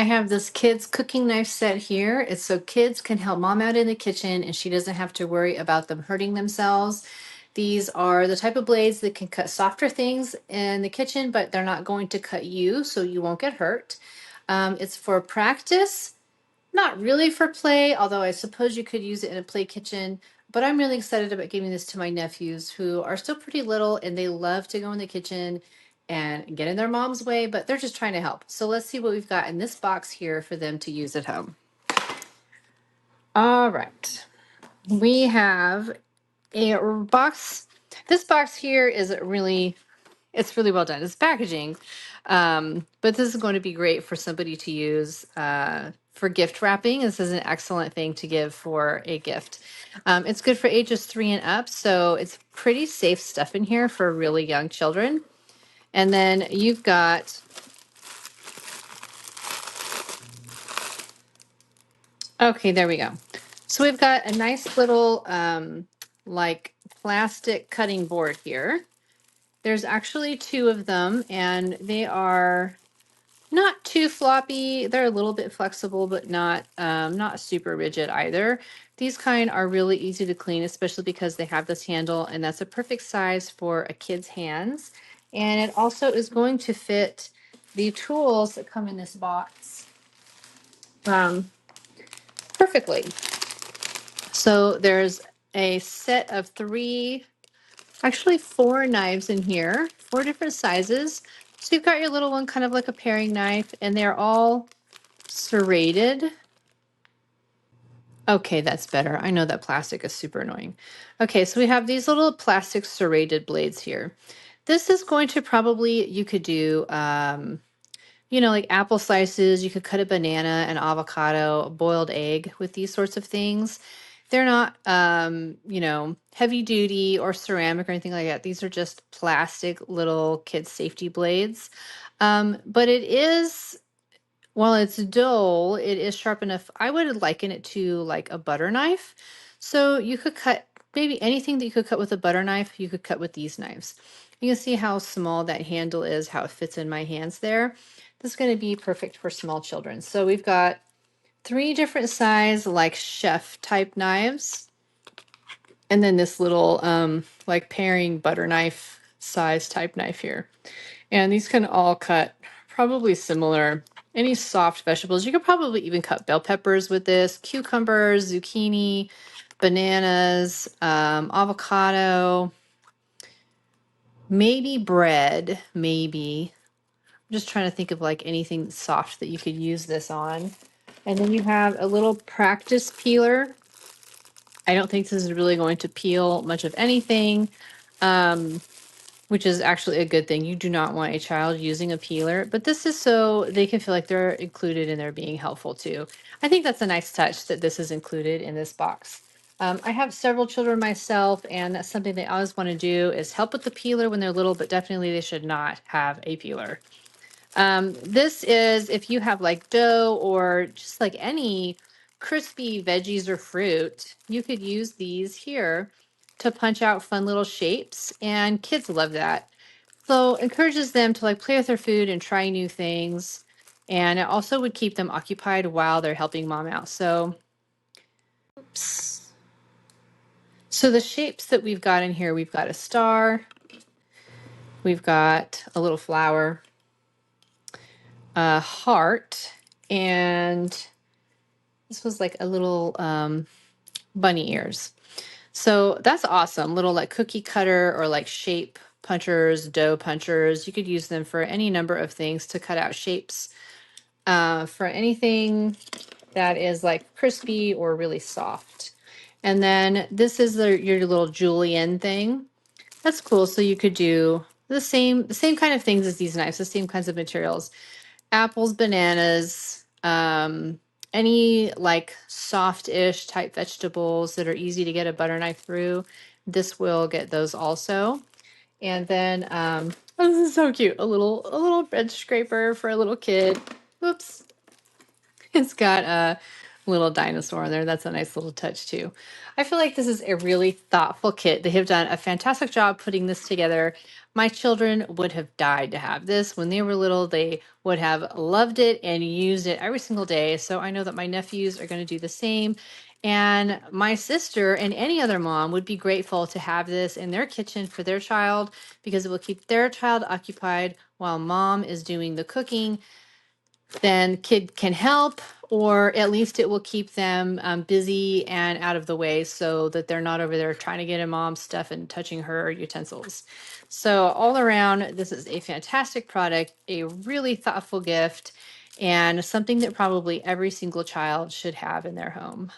I have this kids cooking knife set here. It's so kids can help mom out in the kitchen and she doesn't have to worry about them hurting themselves. These are the type of blades that can cut softer things in the kitchen, but they're not going to cut you, so you won't get hurt. It's for practice, not really for play, although I suppose you could use it in a play kitchen. But I'm really excited about giving this to my nephews who are still pretty little and they love to go in the kitchen and get in their mom's way, but they're just trying to help. So let's see what we've got in this box here for them to use at home. All right. We have a box. This box here is really, it's really well done. It's packaging, but this is going to be great for somebody to use for gift wrapping. This is an excellent thing to give for a gift. It's good for ages 3 and up, so it's pretty safe stuff in here for really young children. And then you've got, okay, there we go. So we've got a nice little like plastic cutting board here. There's actually 2 of them, and they are not too floppy. They're a little bit flexible, but not super rigid either. These kind are really easy to clean, especially because they have this handle, and that's a perfect size for a kid's hands. And it also is going to fit the tools that come in this box perfectly. So there's a set of 3, actually 4 knives in here, 4 different sizes. So you've got your little one kind of like a paring knife, and they're all serrated. Okay, that's better. I know that plastic is super annoying. Okay, so we have these little plastic serrated blades here. This is going to probably, you could do, like apple slices. You could cut a banana, an avocado, a boiled egg with these sorts of things. They're not, heavy duty or ceramic or anything like that. These are just plastic little kid safety blades. But it is, while it's dull, it is sharp enough. I would liken it to like a butter knife. So you could cut maybe anything that you could cut with a butter knife, you could cut with these knives. You can see how small that handle is, how it fits in my hands there. This is going to be perfect for small children. So we've got 3 different size, like chef type knives. And then this little like paring butter knife size type knife here. And these can all cut probably similar. Any soft vegetables. You could probably even cut bell peppers with this, cucumbers, zucchini, bananas, avocado, maybe bread, maybe. I'm just trying to think of like anything soft that you could use this on. And then you have a little practice peeler. I don't think this is really going to peel much of anything. Which is actually a good thing. You do not want a child using a peeler, but this is so they can feel like they're included and they're being helpful too. I think that's a nice touch that this is included in this box. I have several children myself, and that's something they always want to do is help with the peeler when they're little, but definitely they should not have a peeler. This is if you have like dough or just like any crispy veggies or fruit, you could use these here to punch out fun little shapes, and kids love that. So encourages them to like play with their food and try new things. And it also would keep them occupied while they're helping mom out. So, oops. So the shapes that we've got in here, we've got a star, we've got a little flower, a heart, and this was like a little bunny ears. So that's awesome. Little like cookie cutter or like shape punchers, dough punchers. You could use them for any number of things to cut out shapes for anything that is like crispy or really soft. And then this is your little julienne thing. That's cool. So you could do the same kind of things as these knives, the same kinds of materials. Apples, bananas, any like soft-ish type vegetables that are easy to get a butter knife through. This will get those also. And then oh, this is so cute. A little bread scraper for a little kid. Oops. It's got little dinosaur in there. That's a nice little touch too. I feel like this is a really thoughtful kit. They have done a fantastic job putting this together. My children would have died to have this. When they were little, they would have loved it and used it every single day. So I know that my nephews are going to do the same. And my sister and any other mom would be grateful to have this in their kitchen for their child because it will keep their child occupied while mom is doing the cooking. Then kid can help, or at least it will keep them busy and out of the way so that they're not over there trying to get in mom's stuff and touching her utensils. So all around, this is a fantastic product, a really thoughtful gift, and something that probably every single child should have in their home.